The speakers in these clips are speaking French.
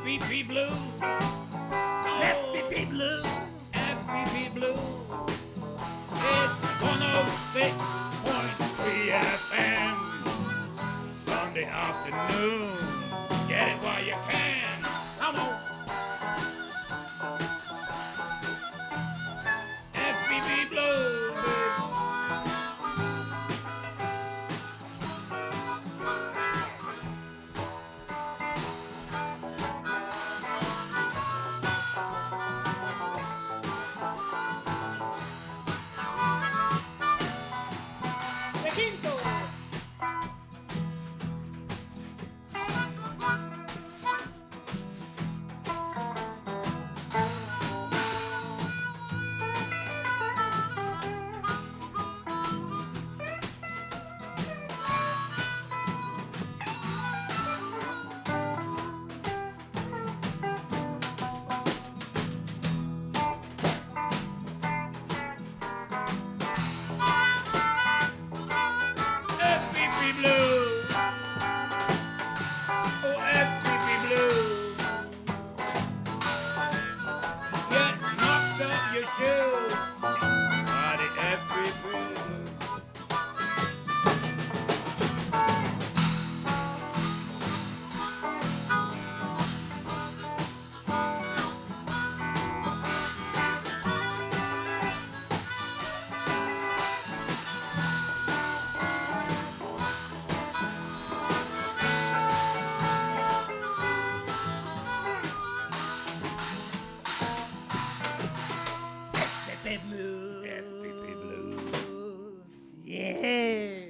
FPP Blue. FPP Blue. FPP Blue. It's 106.3 FM. Sunday afternoon. Get it while you can. Come on. FPP Blue. FPP Blue. Oh, FPP Blue. Get knocked off your shoes. Body FPP Blue. FPP Blue. FPP Blue. Yeah.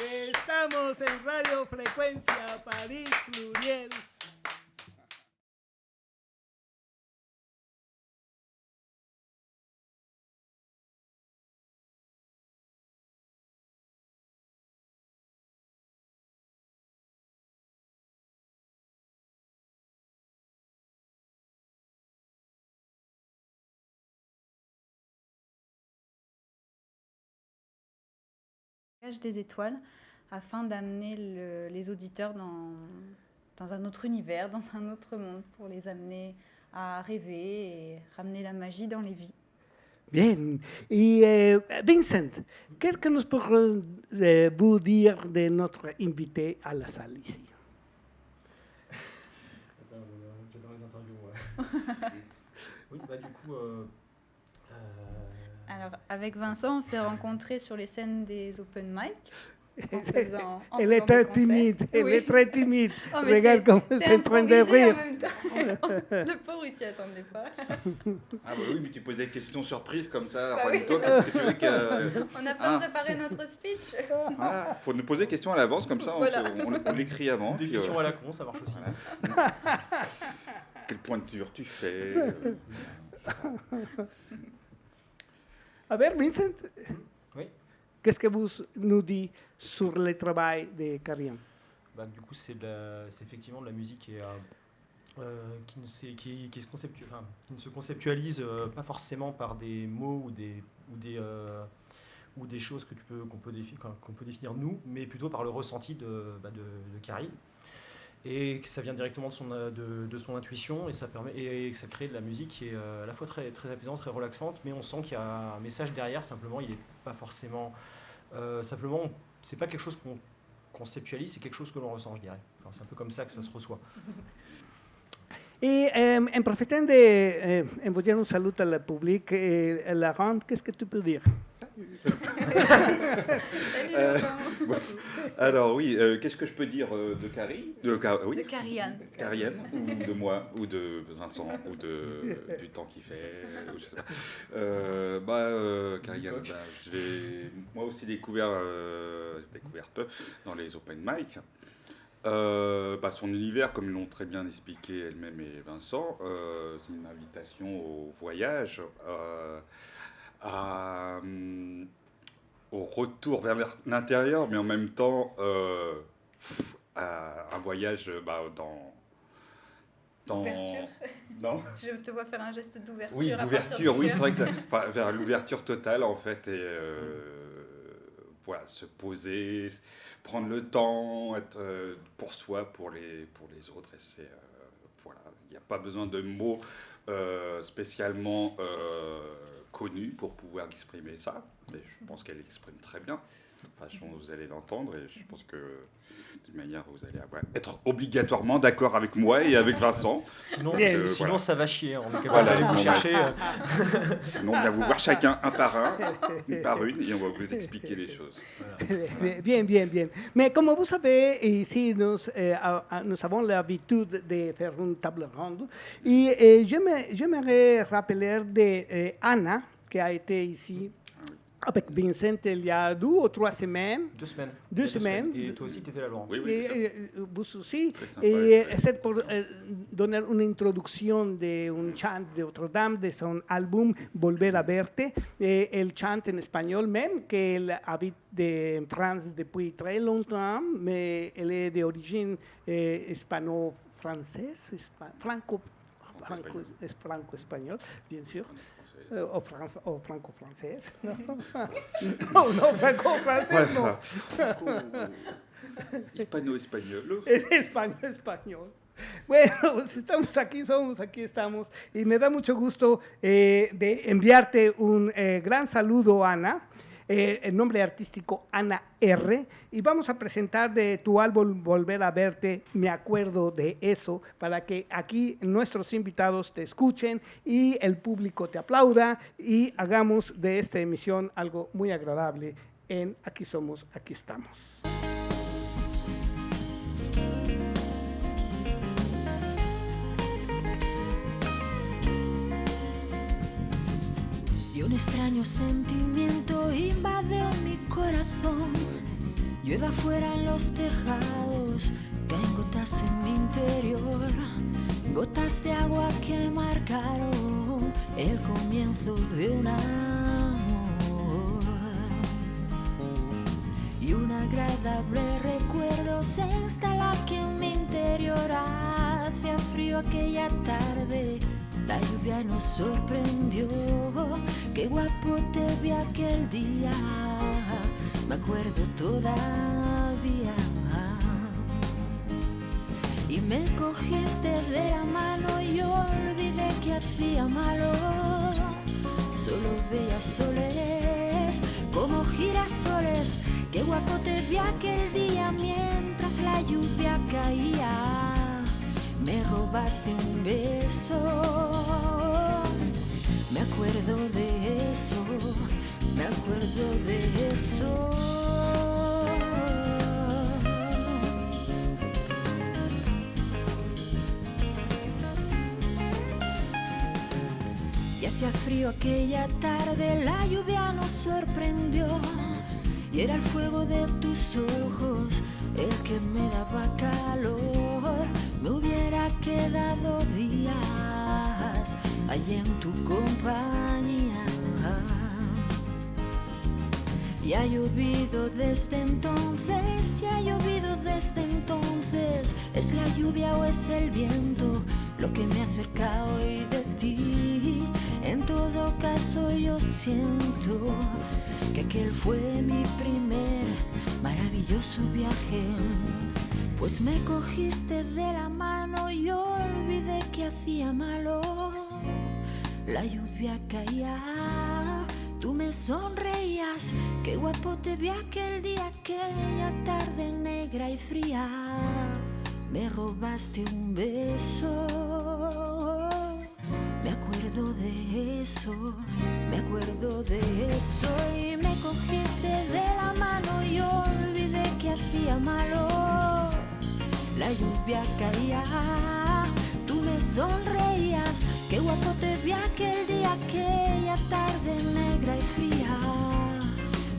Estamos en Radio Frecuencia París Pluriel. Des étoiles afin d'amener les auditeurs dans un autre univers, dans un autre monde, pour les amener à rêver et ramener la magie dans les vies. Bien. Y Vincent, qu'est-ce que nous pourrons vous dire de notre invité à la salle ici? J'adore les interviews. Oui, bah du coup... Alors, avec Vincent, on s'est rencontrés sur les scènes des open mic. en faisant Elle est des très concerts. timide, elle Oui. est très timide. Oh, mais Regarde comme c'est c'est en train de improvisé rire. en même temps. Le pauvre, il s'y attendait pas. Ah bah oui, mais tu poses des questions surprises comme ça. Bah oui. Juanito, qu'est-ce que tu veux que... On n'a pas Ah. préparé notre speech. Voilà, faut nous poser des questions à l'avance, comme ça Voilà. on l'écrit avant. Des puis, questions à la con, ça marche aussi. voilà. Quelle pointure tu fais A ver, Vincent, Oui. qu'est-ce que vous nous dites sur le travail de Karian? Bah, du coup, c'est effectivement de la musique qui ne se conceptualise pas forcément par des mots ou des choses qu'on peut définir nous, mais plutôt par le ressenti de Carrie. Et que ça vient directement de son intuition et ça permet et que ça crée de la musique qui est à la fois très, très apaisante, très relaxante, mais on sent qu'il y a un message derrière. Simplement, il n'est pas forcément c'est pas quelque chose qu'on conceptualise, c'est quelque chose que l'on ressent, je dirais. Enfin, c'est un peu comme ça que ça se reçoit. Et en profitant de envoyer un salut al public, Laurent, qu'est-ce que tu peux dire? Salut, Laurent. Alors oui, qu'est-ce que je peux dire de Carrie oui, De Karian. Karian, ou de moi, ou de Vincent, ou du temps qu'il fait, ou je sais pas. Karian, je l'ai moi aussi découverte dans les open mic. Son univers, comme l'ont très bien expliqué elle-même et Vincent, c'est une invitation au voyage, au retour vers l'intérieur, mais en même temps à un voyage dans Ouverture. non Je te vois faire un geste d'ouverture. oui, à partir d'ouverture, du oui, cœur. c'est vrai que vers l'ouverture totale en fait, et voilà, se poser, prendre le temps, être pour soi, pour les autres, et c'est voilà, il n'y a pas besoin de mots spécialement connus pour pouvoir exprimer ça, mais je pense qu'elle exprime très bien. Enfin, vous allez l'entendre et je pense que d'une manière vous allez être obligatoirement d'accord avec moi et avec Vincent. Sinon, Bien. sinon ça va chier. On est capable Voilà, d'aller vous non, chercher. Sinon, on va vous voir chacun un par un, une par une, et on va vous expliquer les choses. Voilà. Bien, bien, bien. Mais comme vous savez, ici, nous avons l'habitude de faire une table ronde. Et j'aimerais rappeler de Anna, qui a été ici avec Vincent il y a 2 ou 3 semaines. 2 semaines. Deux Il y a semaines. Et toi aussi, tu étais là, Laurent. Oui, oui, Et, bien sûr. vous aussi. Très sympa, Et ouais. c'est pour donner une introduction d'un chant de Notre-Dame de son album Volver a verte. Et elle chante en espagnol même, qu'elle habite en France depuis très longtemps, mais elle est d'origine hispano-française, franco-espagnol, bien sûr. O franco-française. No, no, franco-française, no. Hispano-espagnol. Español. Bueno, somos aquí estamos. Y me da mucho gusto de enviarte un gran saludo, Ana. El nombre artístico Ana R. Y vamos a presentar de tu álbum Volver a verte, Me acuerdo de eso, para que aquí nuestros invitados te escuchen y el público te aplauda y hagamos de esta emisión algo muy agradable en Aquí somos, aquí estamos. Y un extraño sentimiento invade mi corazón. Llueve afuera en los tejados, caen gotas en mi interior, gotas de agua que marcaron el comienzo de un amor. Y un agradable recuerdo se instala aquí en mi interior. Hacía frío aquella tarde, la lluvia nos sorprendió. Qué guapo te vi aquel día, me acuerdo todavía. Y me cogiste de la mano y yo olvidé que hacía malo. Solo veía soles como girasoles. Qué guapo te vi aquel día mientras la lluvia caía. Me robaste un beso, me acuerdo de eso, me acuerdo de eso. hacía frío aquella tarde, la lluvia nos sorprendió y era el fuego de tus ojos el que me daba calor. Me hubiera quedado días allí en tu compañía. Y ha llovido desde entonces, y ha llovido desde entonces. ¿Es la lluvia o es el viento lo que me acerca hoy de ti? En todo caso yo siento que aquel fue mi primer maravilloso viaje. Pues me cogiste de la mano y olvidé que hacía malo. La lluvia caía, tú me sonreías, qué guapo te vi aquel día, aquella tarde negra y fría. Me robaste un beso, me acuerdo de eso, me acuerdo de eso. Y me cogiste de la mano y olvidé que hacía malo. La lluvia caía, tú me sonreías, qué guapo te vi aquel día, aquella tarde negra y fría.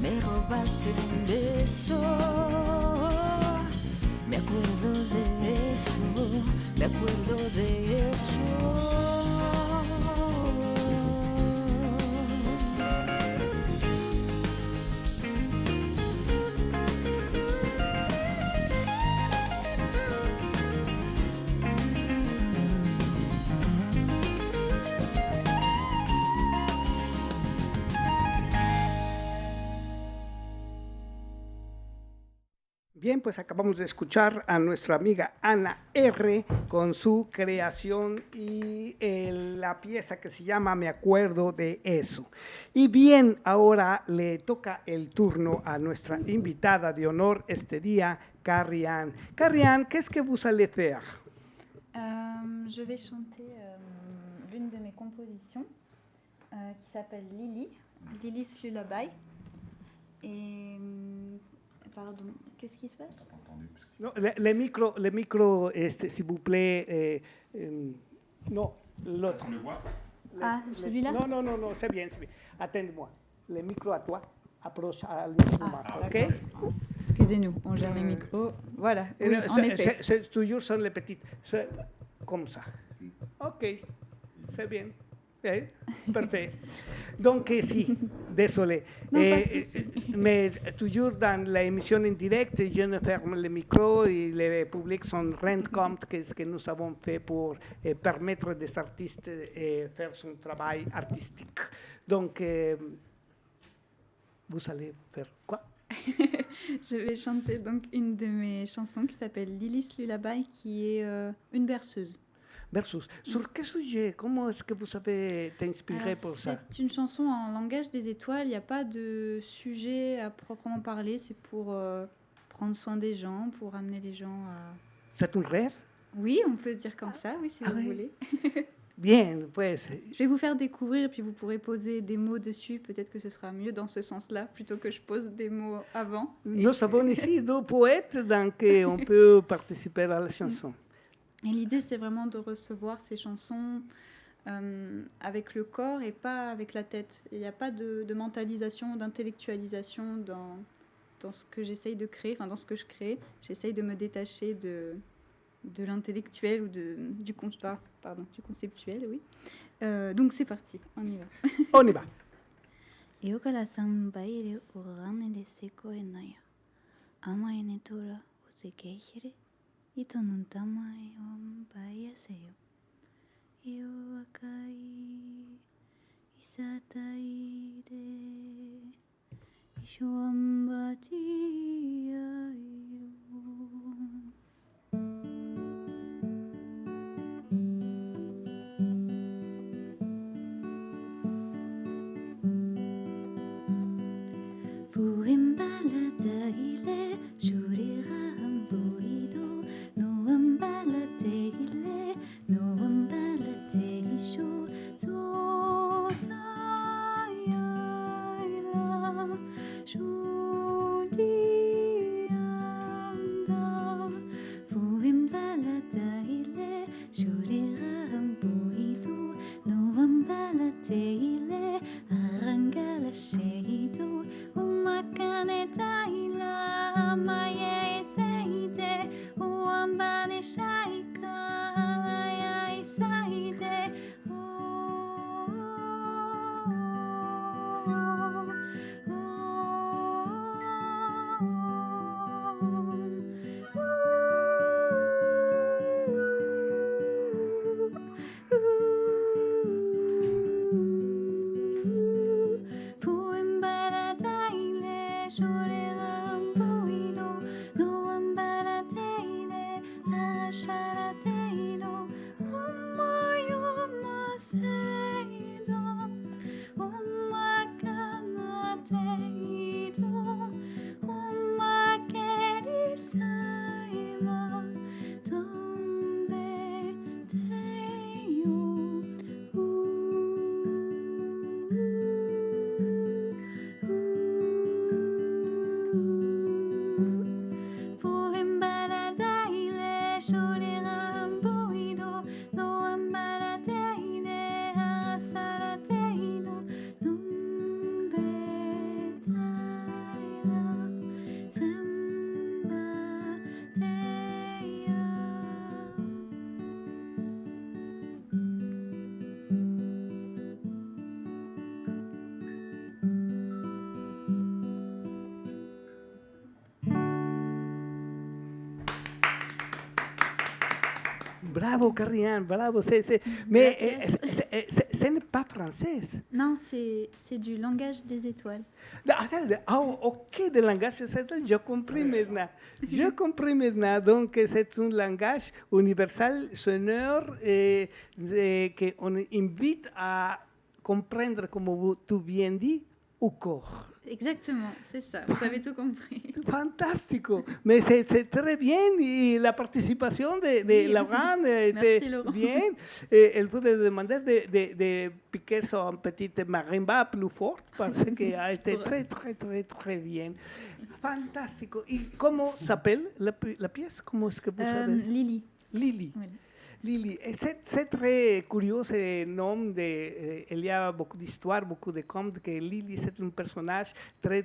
Me robaste un beso, me acuerdo de eso, me acuerdo de eso. Bien, pues acabamos de escuchar a nuestra amiga Ana R. con su creación y la pieza que se llama Me acuerdo de eso. Y bien, ahora le toca el turno a nuestra invitada de honor este día, Carrie-Anne. Carrie-Anne, qu'est-ce que vous allez faire? Je vais chanter l'une de mes compositions qui s'appelle Lily, Lily's Lullaby. Et pardon, qu'est-ce qui se passe? No, le micro, s'il vous plaît. Non, l'autre. Ah, celui-là? Non, c'est bien. Attends-moi. Le micro à toi. Approche à l'instrument, ok? Excusez-nous, on gère les micros. Voilà, oui, en effet. C'est toujours sont les petites. C'est comme ça. Ok, c'est bien. Parfait. Donc, si, désolé. Non, pas de souci. Mais toujours dans l'émission en direct, je ne ferme le micro et le public s'en rend compte que ce que nous avons fait pour permettre des artistes de faire son travail artistique. Donc, vous allez faire quoi? Je vais chanter donc une de mes chansons qui s'appelle Lily's Lullaby, qui est une berceuse. Versus. Sur quel sujet? Comment est-ce que vous avez été inspiré pour ça? C'est une chanson en langage des étoiles. Il n'y a pas de sujet à proprement parler. C'est pour prendre soin des gens, pour amener les gens à... C'est un rêve? Oui, on peut dire comme ça, oui, si vous oui. voulez. Bien, pues. Je vais vous faire découvrir, puis vous pourrez poser des mots dessus. Peut-être que ce sera mieux dans ce sens-là, plutôt que je pose des mots avant. Nous avons ici deux poètes, donc on peut participer à la chanson. Et l'idée, c'est vraiment de recevoir ces chansons avec le corps et pas avec la tête. Il n'y a pas de mentalisation, d'intellectualisation dans ce que j'essaye de créer, enfin dans ce que je crée. J'essaye de me détacher de l'intellectuel ou du conceptuel, oui. Donc c'est parti, on y va. On y va. Io kara sambaire urane de seko enaya. Ama enetora usekejere. Ito non tamai om bayaseyo. Io akai isatai de ishuambati airu. Fuimbaladaile shurira hamboido. No ambalateile, no ambalateisho. So sayaila, ile arangala sheidu umakane taila maye seide uambane shaika ya isaide Bravo, Karianne, bravo. Mais ce n'est pas français. Non, c'est du langage des étoiles. Ok, le langage des étoiles, je comprends maintenant. Je comprends maintenant. Donc, c'est un langage universel, sonore, qu'on invite à comprendre, comme tu viens dit, au corps. Exactement, c'est ça. Vous avez tout compris. Fantastico, mais c'est très bien et la participation de Laurent était Merci, Laurent. bien. Elle voulait demander de piquer son petite marimba plus forte parce qu'elle a été très bien. Fantastico. Et comment s'appelle la pièce? Comment est-ce que vous savez? Lily. Lily. Oui. Lily, c'est très curieux ce nom. Il y a beaucoup d'histoires, beaucoup de contes que Lily c'est un personnage très,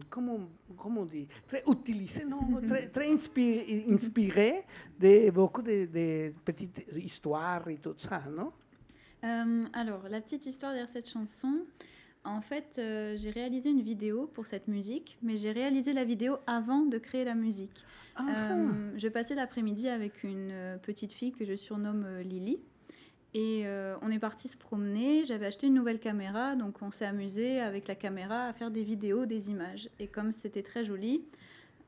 comment on dit, très utilisé, non, très inspiré de beaucoup de petites histoires et tout ça, non? Alors, la petite histoire derrière cette chanson, en fait, j'ai réalisé une vidéo pour cette musique, mais j'ai réalisé la vidéo avant de créer la musique. Je passais l'après-midi avec une petite fille que je surnomme Lily. Et on est parti se promener. J'avais acheté une nouvelle caméra, donc on s'est amusé avec la caméra à faire des vidéos, des images. Et comme c'était très joli,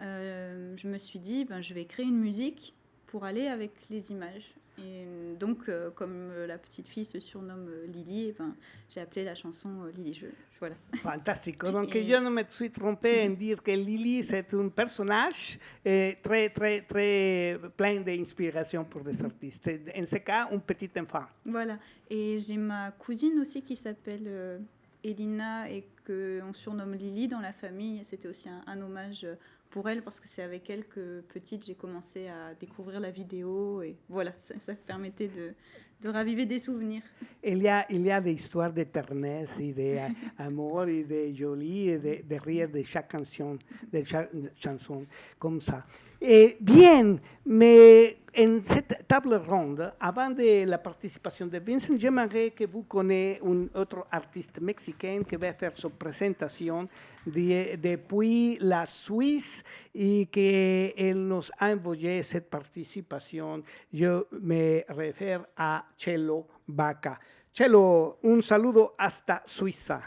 je me suis dit, je vais créer une musique pour aller avec les images. Et donc, comme la petite fille se surnomme Lily, j'ai appelé la chanson Lily. Voilà. Fantastico. Donc, je ne me suis trompé en dire que Lily, c'est un personnage très plein d'inspiration pour des artistes. En ce cas, un petit enfant. Voilà. Et j'ai ma cousine aussi qui s'appelle Elina et qu'on surnomme Lily dans la famille. C'était aussi un hommage pour elle parce que c'est avec elle que petite j'ai commencé à découvrir la vidéo et voilà, ça permettait de raviver des souvenirs. Il y a des histoires de tendresse et d'amour et de jolie et de rire de chaque chanson comme ça. Et bien, mais en cette table ronde, avant de la participation de Vincent, j'aimerais que vous connaissiez un autre artiste mexicain qui va faire sa présentation depuis la Suisse et qu'elle nous a envoyé cette participation. Je me réfère à Chelo Vaca. Chelo, un saludo hasta Suiza.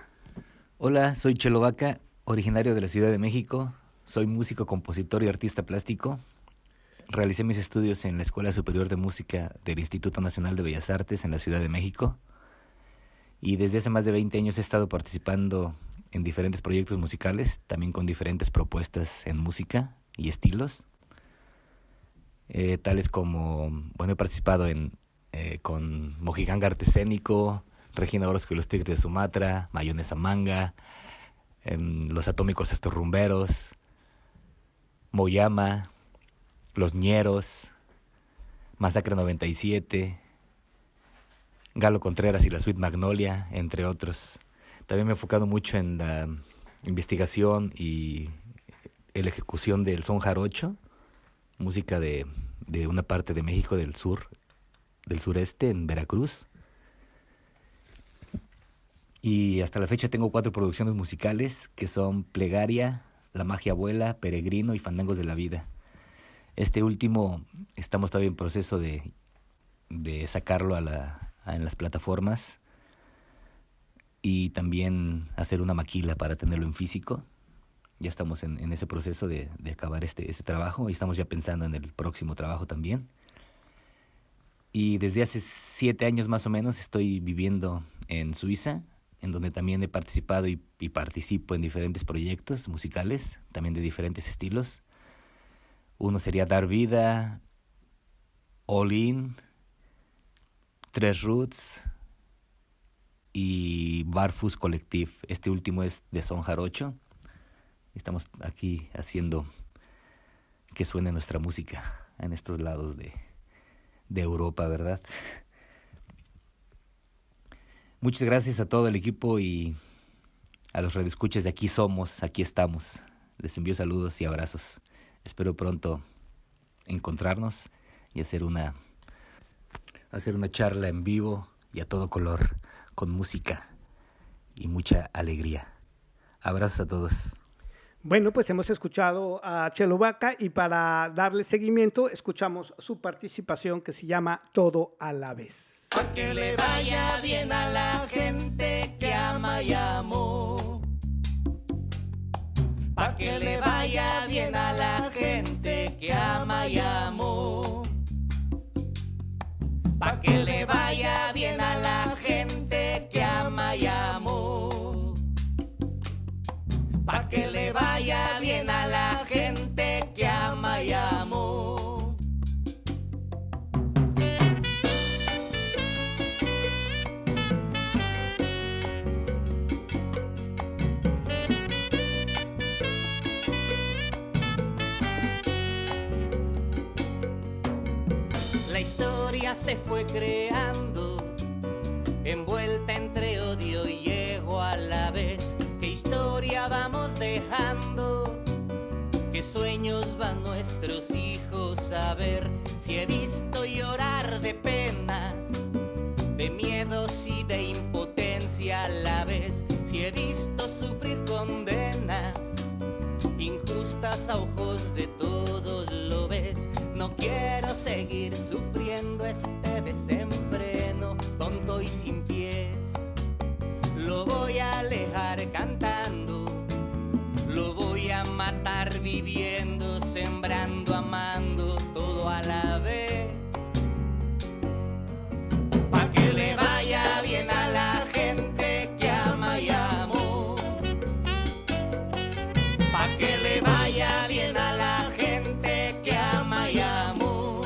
Hola, soy Chelo Vaca, originario de la Ciudad de México. Soy músico, compositor y artista plástico. Realicé mis estudios en la Escuela Superior de Música del Instituto Nacional de Bellas Artes en la Ciudad de México. Y desde hace más de 20 años he estado participando en diferentes proyectos musicales, también con diferentes propuestas en música y estilos. Tales como, he participado con Mojiganga Artescénico, Regina Orozco y los Tigres de Sumatra, Mayonesa Manga, Los Atómicos Estorrumberos, Moyama, Los Ñeros, Masacre 97, Galo Contreras y la Suite Magnolia, entre otros. También me he enfocado mucho en la investigación y la ejecución del son jarocho, música de una parte de México del sureste, en Veracruz. Y hasta la fecha tengo 4 producciones musicales que son Plegaria, La Magia Abuela, Peregrino y Fandangos de la Vida. Este último estamos todavía en proceso de sacarlo en las plataformas y también hacer una maquila para tenerlo en físico. Ya estamos en ese proceso de acabar este trabajo y estamos ya pensando en el próximo trabajo también. Y desde hace 7 años más o menos estoy viviendo en Suiza, en donde también he participado y participo en diferentes proyectos musicales, también de diferentes estilos. Uno sería Dar Vida, All In, Tres Roots y Barfus Collective. Este último es de son jarocho. Estamos aquí haciendo que suene nuestra música en estos lados de Europa, ¿verdad? Muchas gracias a todo el equipo y a los radioescuchas de Aquí Somos, Aquí Estamos. Les envío saludos y abrazos. Espero pronto encontrarnos y hacer una charla en vivo y a todo color, con música y mucha alegría. Abrazos a todos. Bueno, pues hemos escuchado a Chelo Vaca y para darle seguimiento escuchamos su participación que se llama Todo a la vez. Pa' que le vaya bien a la gente que ama y amó. Pa' que le vaya bien a la gente que ama y amó. Pa' que le vaya bien a la gente que ama y amó. Pa' que le vaya bien a la gente que ama y amó. La historia se fue creando, envuelta entre odio y ego a la vez. ¿Qué historia vamos dejando? ¿Qué sueños van nuestros hijos a ver? Si he visto llorar de penas, de miedos y de impotencia a la vez. Si he visto sufrir condenas injustas a ojos de todos, lo ves. No quiero seguir sufriendo este desenfreno tonto y sin pies. Lo voy a alejar cantando, lo voy a matar viviendo, sembrando, amando, todo a la vez. Pa' que le vaya bien a la gente que ama y amó. Pa' que le vaya bien a la gente que ama y amó.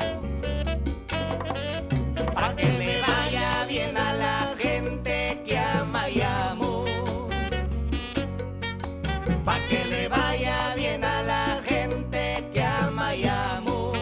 Pa' que le vaya bien a la gente que ama y amó. Pa' que le vaya bien a la gente que ama y amó.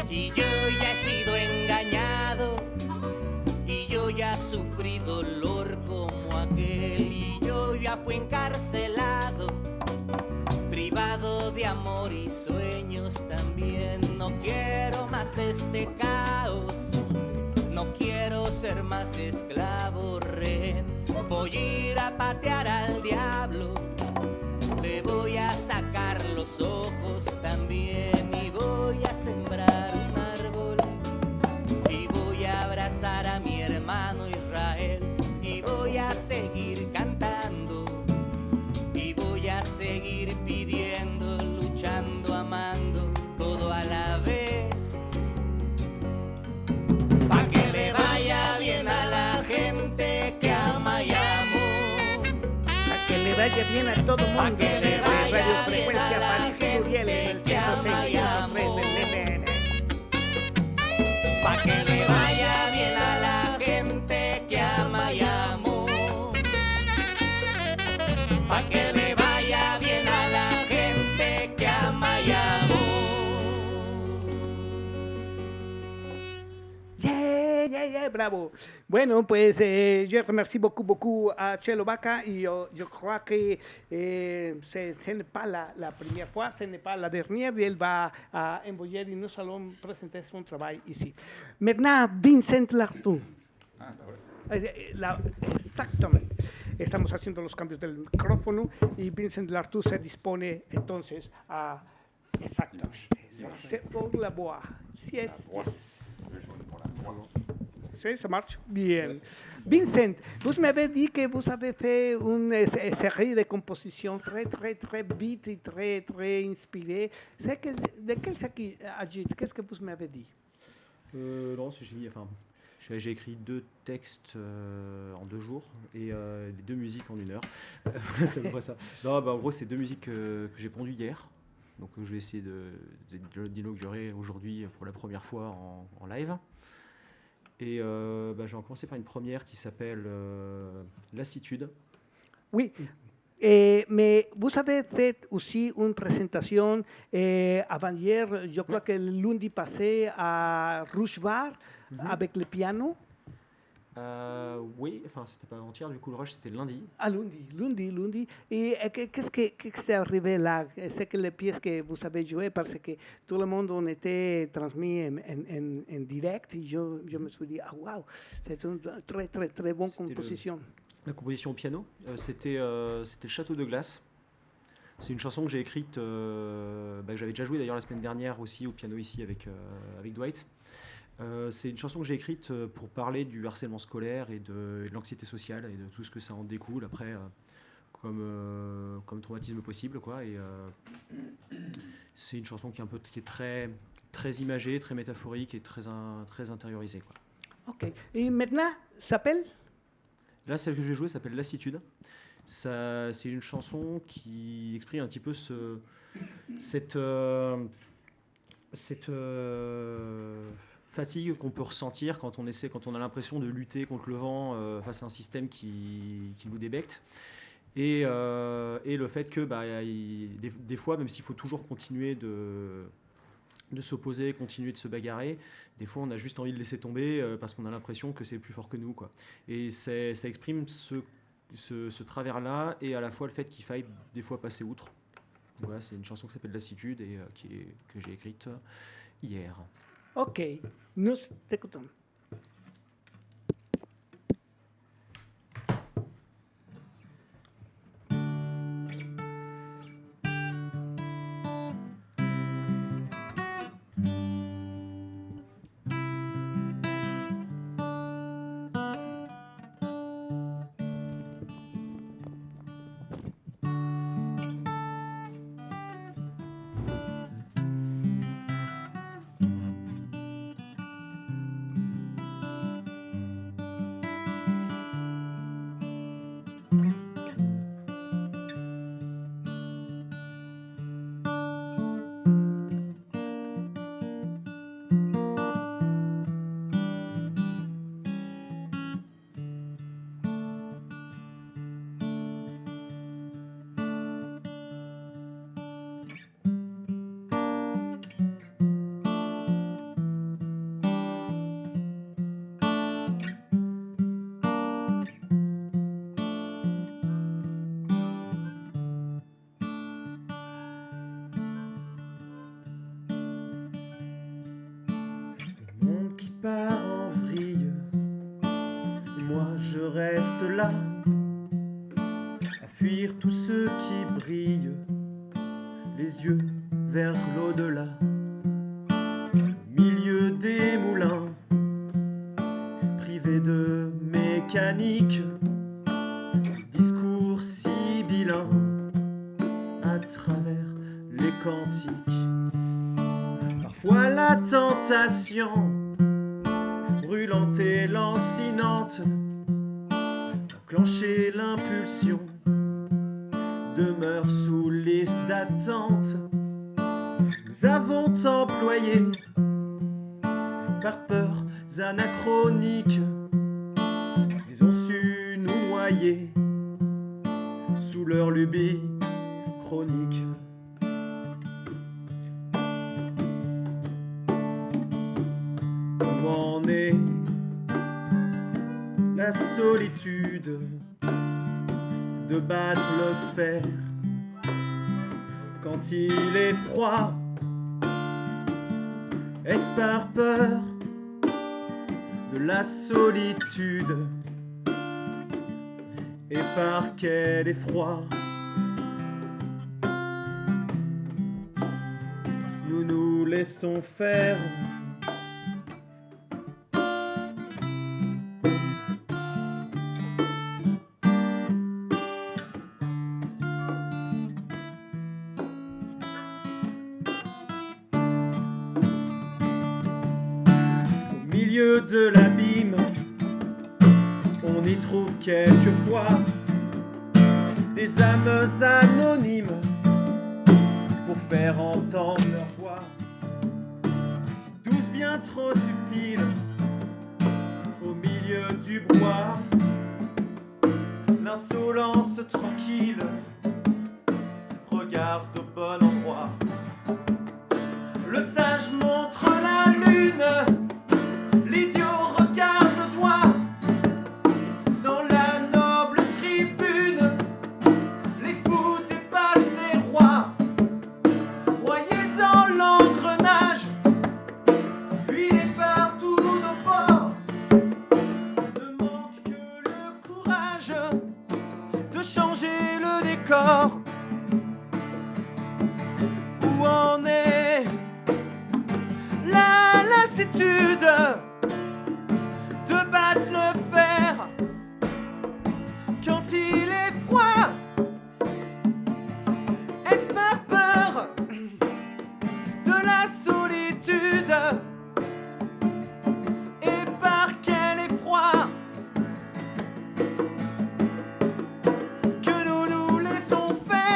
Y yo ya he sido engañado, y yo ya sufrí dolor como aquel, y yo ya fui encarcelado, privado de amor y sueños también. No quiero más este caos, no quiero ser más esclavo rehén. Voy a ir a patear al diablo, le voy a sacar los ojos también, y voy a sembrar un árbol, y voy a abrazar a mi hermano Israel, y voy a seguir cantando, y voy a seguir pidiendo, luchando, amando, todo a la vez. Pa' que le vaya bien a vaya bien a todo mundo. Pa' que le De vaya Radio bien Frecuencia a la París Curiel en el gente que ama y 106.3 del FM. Pa' que le vaya bien a la gente que ama y amo. Pa' que le vaya bien a la gente que ama y amo. Yeah, bravo. Bueno, pues je remercie beaucoup à Chelo Vaca et je crois que ce n'est pas la première fois, ce n'est pas la dernière, et elle va envoyer et nous allons présenter son travail ici. Maintenant, Vincent Lartour. Ah, bah voilà. Exactamente. Estamos haciendo los cambios del micrófono y Vincent Lartour se dispone entonces a... Exactamente. C'est pour la voix. Yes, yes. Le jaune pour la voix. Sí, ça marche bien. Vincent, vous m'avez dit que vous avez fait une série de compositions très vite et très inspirée. De quel s'agit? Qu'est-ce que vous m'avez dit? Non, j'ai écrit 2 textes en 2 jours et les 2 musiques en 1 heure. C'est à peu près ça. Non, bah, en gros, c'est 2 musiques que j'ai pondues hier. Donc, je vais essayer d'inaugurer aujourd'hui pour la première fois en live. Et je vais commencer par une première qui s'appelle Lassitude. Oui, mais vous avez fait aussi une présentation avant-hier, je crois que le lundi passé, à Rouge Bar, avec le piano. Oui, enfin, c'était pas avant-hier, du coup, le rush, c'était lundi. Ah, lundi. Et qu'est-ce qui est arrivé là? C'est que les pièces que vous avez jouées, parce que tout le monde on était transmis en direct, et je me suis dit, ah waouh, c'est une très bonne C'était composition. La composition au piano, c'était le Château de glace. C'est une chanson que j'ai écrite, que j'avais déjà jouée d'ailleurs la semaine dernière aussi au piano ici avec Dwight. C'est une chanson que j'ai écrite pour parler du harcèlement scolaire et de l'anxiété sociale et de tout ce que ça en découle après comme traumatisme possible, quoi. Et c'est une chanson qui est très imagée, très métaphorique et très intériorisée, quoi. Ok. Et maintenant, s'appelle? Là, celle que je vais jouer s'appelle Lassitude. C'est une chanson qui exprime un petit peu cette fatigue qu'on peut ressentir quand on a l'impression de lutter contre le vent face à un système qui nous débecte. Et le fait que des fois, même s'il faut toujours continuer de s'opposer, continuer de se bagarrer, des fois on a juste envie de laisser tomber parce qu'on a l'impression que c'est plus fort que nous, quoi. Et ça exprime ce travers-là et à la fois le fait qu'il faille des fois passer outre. Voilà, c'est une chanson qui s'appelle Lassitude et que j'ai écrite hier. Ok, nous t'écoutons. là, à fuir tous ceux qui brillent, les yeux vers l'au-delà. Au milieu des moulins, privés de mécanique, discours sibyllins à travers les cantiques. Parfois la tentation, brûlante et lancinante, enclencher l'impulsion meurt sous liste d'attente. Nous avons employé par peurs anachroniques. Ils ont su nous noyer sous leur lubie chronique. Où en est la solitude de battre le fer quand il est froid? Est-ce par peur de la solitude? Et par quel effroi nous nous laissons faire? Au milieu de l'abîme, on y trouve quelquefois des âmes anonymes pour faire entendre leur voix, si douce, bien trop subtile, au milieu du bois. L'insolence tranquille regarde au bon endroit. Le sage montre la lune, l'idiot regarde le doigt. Dans la noble tribune, les fous dépassent les rois. Broyés dans l'engrenage, huilés par tous nos ports, ne manque que le courage de changer le décor. Où en est la lassitude de battre le fer quand il est froid? Est-ce par peur de la solitude? Et par quel effroi que nous nous laissons faire?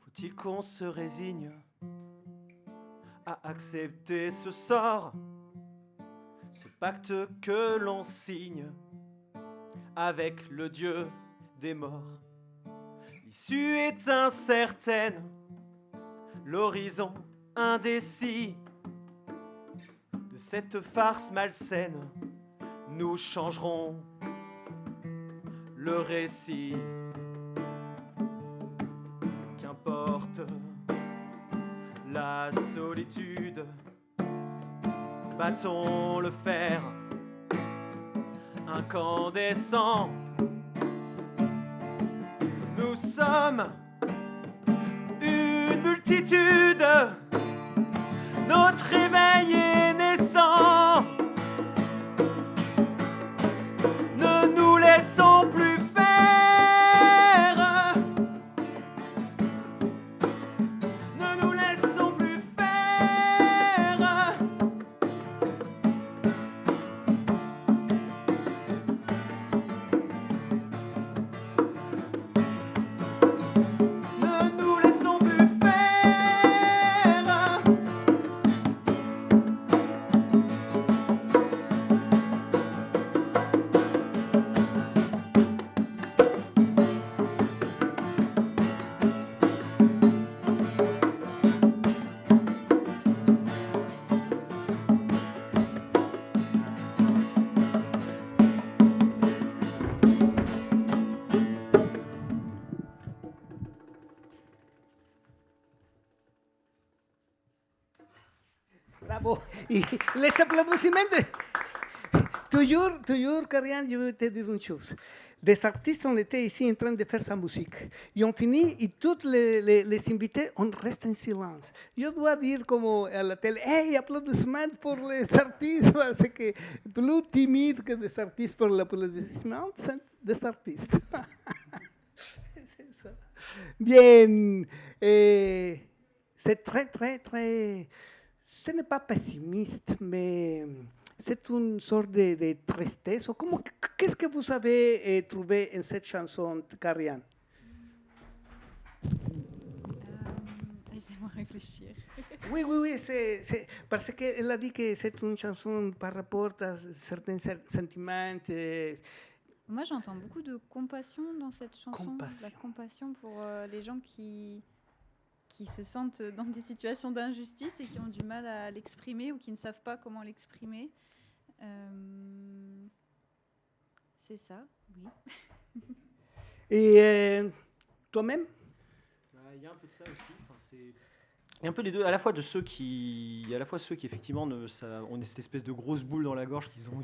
Faut-il qu'on se résigne à accepter ce sort, ce pacte que l'on signe avec le Dieu des morts? L'issue est incertaine, l'horizon indécis. De cette farce malsaine, nous changerons le récit. Qu'importe la solitude, battons le fer incandescent. Nous sommes une multitude, notre réveil est naissant. Ne nous laissons plus faire. Ne nous laissons plus faire. Ne nous laissons plus faire. Bravo. Et les applaudissements. Toujours, Karian, je vais te dire une chose. Des artistes ont été ici en train de faire sa musique. Ils ont fini et tous les invités, on reste en silence. Je dois dire comme à la télé, hey, applaudissements pour les artistes, parce que plus timide que des artistes pour l'applaudissement, c'est des artistes. C'est ça. Bien. C'est très... Ce n'est pas pessimiste, mais c'est une sorte de tristesse. Qu'est-ce que vous avez trouvé en cette chanson, Karian? Laissez-moi réfléchir. Oui, c'est parce qu'elle a dit que c'est une chanson par rapport à certains sentiments. Moi, j'entends beaucoup de compassion dans cette chanson. Compassion. La compassion pour les gens qui se sentent dans des situations d'injustice et qui ont du mal à l'exprimer ou qui ne savent pas comment l'exprimer. C'est ça, oui. Et toi-même? Il y a un peu de ça aussi. Il y a un peu les deux, à la fois ceux qui effectivement ont cette espèce de grosse boule dans la gorge qu'ils ont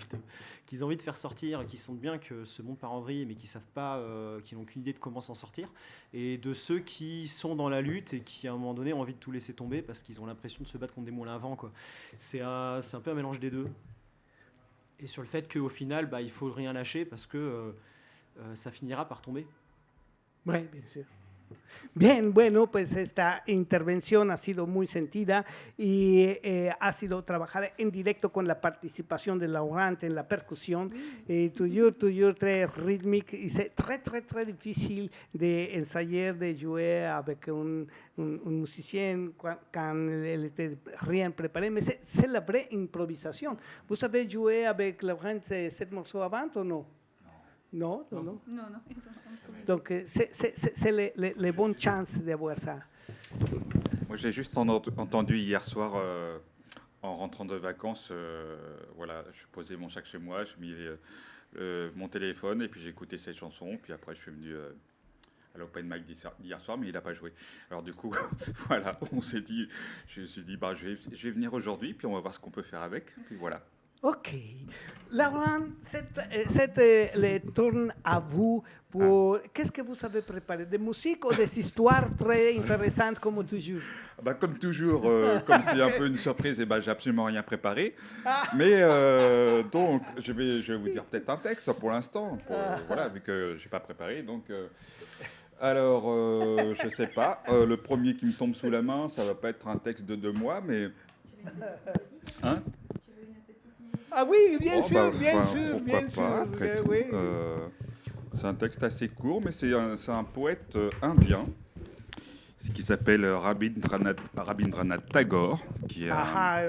envie de faire sortir et qui sentent bien que ce monde part en vrille mais qui savent pas, qui n'ont aucune idée de comment s'en sortir, et de ceux qui sont dans la lutte et qui à un moment donné ont envie de tout laisser tomber parce qu'ils ont l'impression de se battre contre des moulins à vent, quoi. C'est un peu un mélange des deux. Et sur le fait qu'au final, il faut rien lâcher parce que ça finira par tomber. Oui, bien sûr. Bien, bueno, pues esta intervención ha sido muy sentida y ha sido trabajada en directo con la participación de Laurent en la percusión. Toujours très rythmique. Y c'est très difficile d'ensayer, de jouer avec un musicien quand elle était rien préparé. Mais c'est la vraie improvisation. Vous avez joué avec Laurent cet morceau avant ou non? Non. Non. Donc, c'est les bonnes chances d'avoir ça. Moi, j'ai juste entendu hier soir, en rentrant de vacances, voilà, je posais mon sac chez moi, j'ai mis mon téléphone et puis j'ai écouté cette chanson. Puis après, je suis venu à l'open mic d'hier soir, mais il n'a pas joué. Alors du coup, voilà, je me suis dit, je vais venir aujourd'hui, puis on va voir ce qu'on peut faire avec. Puis voilà. Ok. Laurent, le tourne à vous. Qu'est-ce que vous avez préparé? Des musiques ou des histoires très intéressantes comme toujours? Comme toujours, comme c'est un peu une surprise, j'ai absolument rien préparé. Mais donc, je vais vous dire peut-être un texte pour l'instant, voilà, vu que je n'ai pas préparé. Donc, alors, je ne sais pas. Le premier qui me tombe sous la main, ça ne va pas être un texte de 2 mois, mais... Hein? Ah oui, bien sûr. Après tout, oui. c'est un texte assez court, mais c'est un poète indien qui s'appelle Rabindranath Tagore, qui est un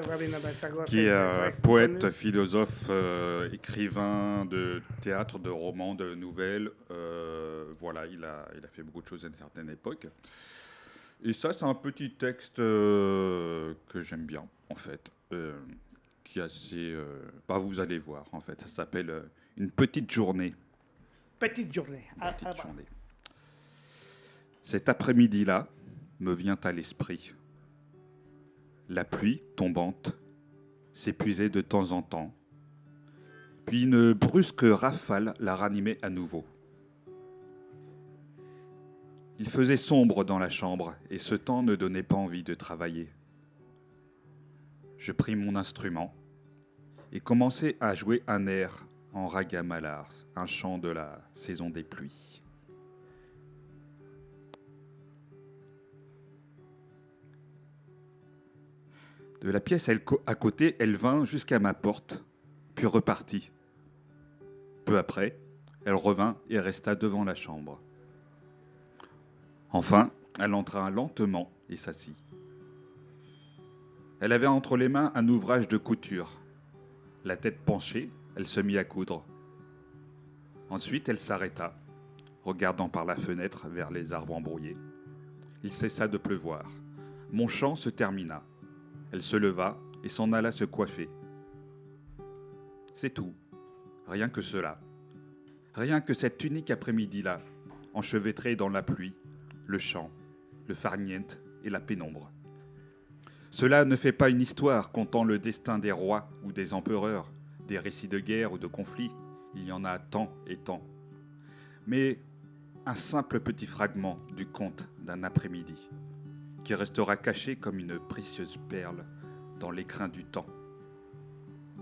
poète, philosophe, écrivain de théâtre, de romans, de nouvelles. Voilà, il a fait beaucoup de choses à une certaine époque. Et ça, c'est un petit texte que j'aime bien, en fait. Qui est assez... vous allez voir, en fait. Ça s'appelle Une petite journée. Petite journée. Petite journée. Cet après-midi-là me vient à l'esprit. La pluie tombante s'épuisait de temps en temps. Puis une brusque rafale la ranimait à nouveau. Il faisait sombre dans la chambre et ce temps ne donnait pas envie de travailler. Je pris mon instrument et commençai à jouer un air en raga malars, un chant de la saison des pluies. De la pièce à côté, elle vint jusqu'à ma porte, puis repartit. Peu après, elle revint et resta devant la chambre. Enfin, elle entra lentement et s'assit. Elle avait entre les mains un ouvrage de couture. La tête penchée, elle se mit à coudre. Ensuite, elle s'arrêta, regardant par la fenêtre vers les arbres embrouillés. Il cessa de pleuvoir. Mon chant se termina. Elle se leva et s'en alla se coiffer. C'est tout. Rien que cela. Rien que cet unique après-midi-là, enchevêtré dans la pluie, le chant, le farniente et la pénombre. Cela ne fait pas une histoire contant le destin des rois ou des empereurs, des récits de guerre ou de conflits. Il y en a tant et tant. Mais un simple petit fragment du conte d'un après-midi qui restera caché comme une précieuse perle dans l'écrin du temps.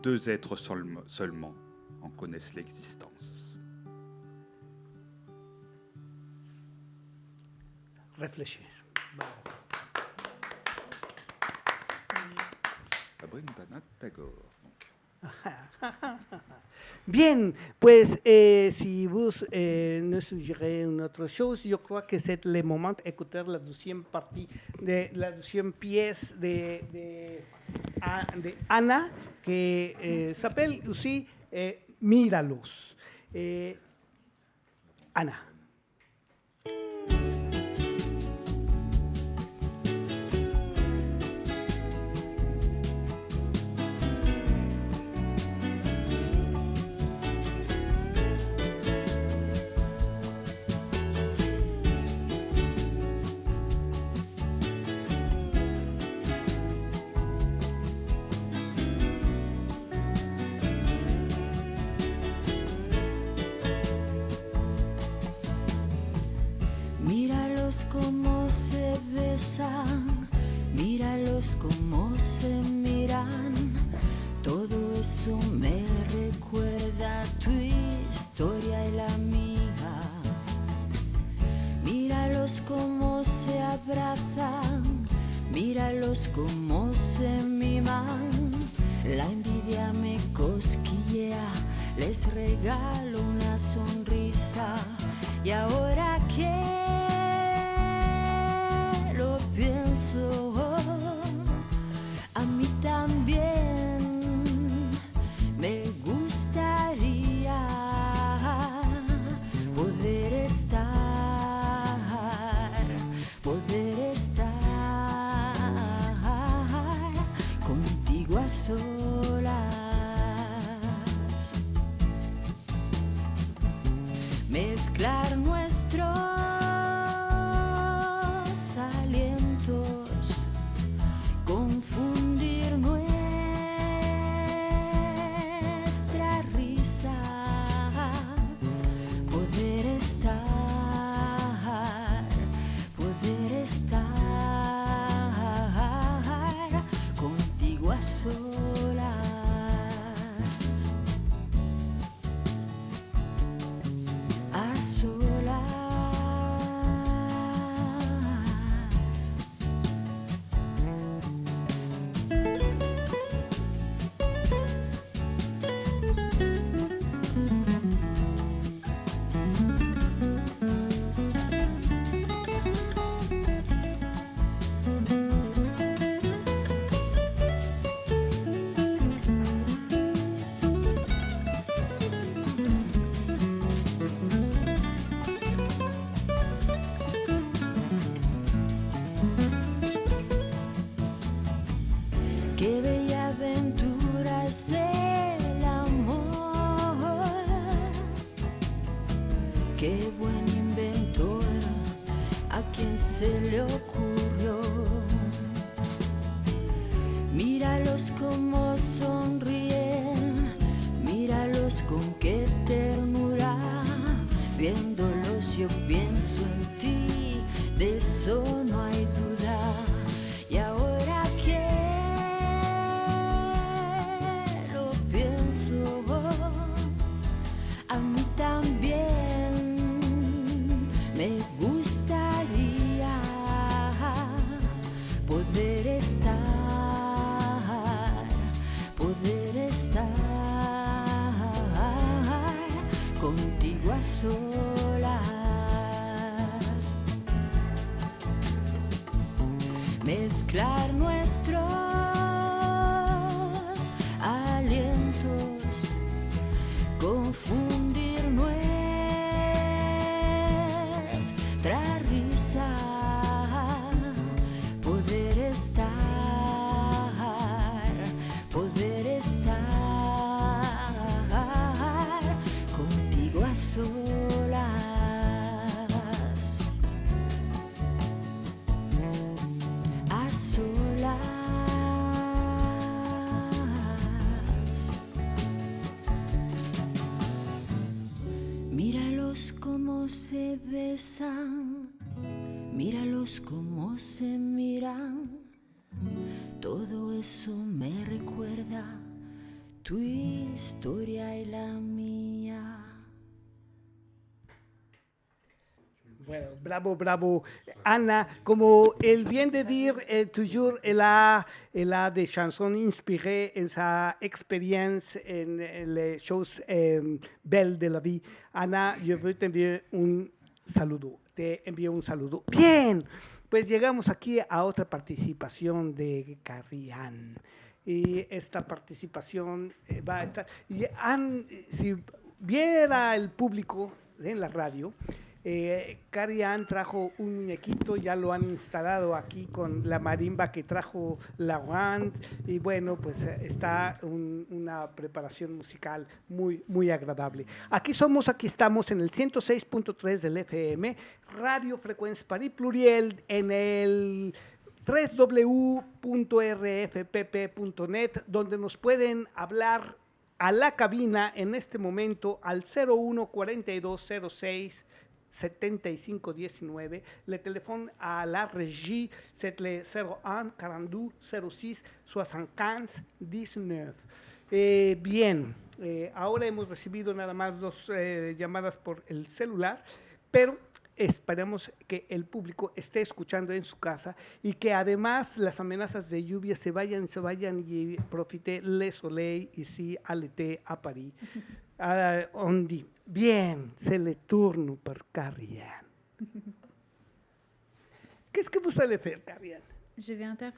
2 êtres seulement en connaissent l'existence. Réfléchir. Rabindranath Tagore. Bien, pues si vous nous suggérez une autre chose, je crois que c'est le moment d'écouter la deuxième partie, la deuxième pièce de Ana, qui s'appelle aussi Míralos. Ana. Míralos cómo se besan, míralos cómo se miran. Todo eso me recuerda tu historia y la mía. Míralos cómo se abrazan, míralos cómo se miman. La envidia me cosquillea, les regalo una sonrisa. Y ahora que lo pienso, a mí también me gustaría poder estar contigo a solas. Mezclar nuestros alientos, confundir nuestra risa, poder estar contigo a solas. A solas. Qué bella aventura es el amor, qué buen inventor, a quien se le ocurrió. Míralos cómo sonríen, míralos con qué ternura, viéndolos yo pienso en ti, de eso no hay duda. Y ahora que lo pienso, a mí también me gustaría poder estar contigo a solas. Mezclar nuestros alientos, confundir nuestra risa, poder estar contigo a solas. A solas. besan, míralos como se miran. Todo eso me recuerda tu historia y la mía. Bueno, bravo, bravo. Anna, comme elle vient de dire, toujours, elle a des chansons inspirées en sa expérience en les choses belles de la vie. Anna, je veux t'enviar un saludo. Te envío un saludo. Bien, pues llegamos aquí a otra participación de Carrie-Anne. Y esta participación va a estar... Y si viera el público en la radio, Carrie-Anne trajo un muñequito, ya lo han instalado aquí con la marimba que trajo la Wand, y bueno, pues está una preparación musical muy, muy agradable. Aquí estamos en el 106.3 del FM, Radio Frecuencia Paris Pluriel, en el www.rfpp.net, donde nos pueden hablar a la cabina en este momento al 01 4206 7519, le téléphone à la régie, c'est le 01 42 06 75 19. Bien, ahora hemos recibido nada más 2 llamadas por el celular, pero esperemos que el público esté escuchando en su casa y que además las amenazas de lluvia se vayan y profite le soleil ici à l'été à Paris. On dit, bien, c'est le tourne pour Carrie-Anne. Qu'est-ce que vous allez faire, Carrie-Anne? Je vais interpréter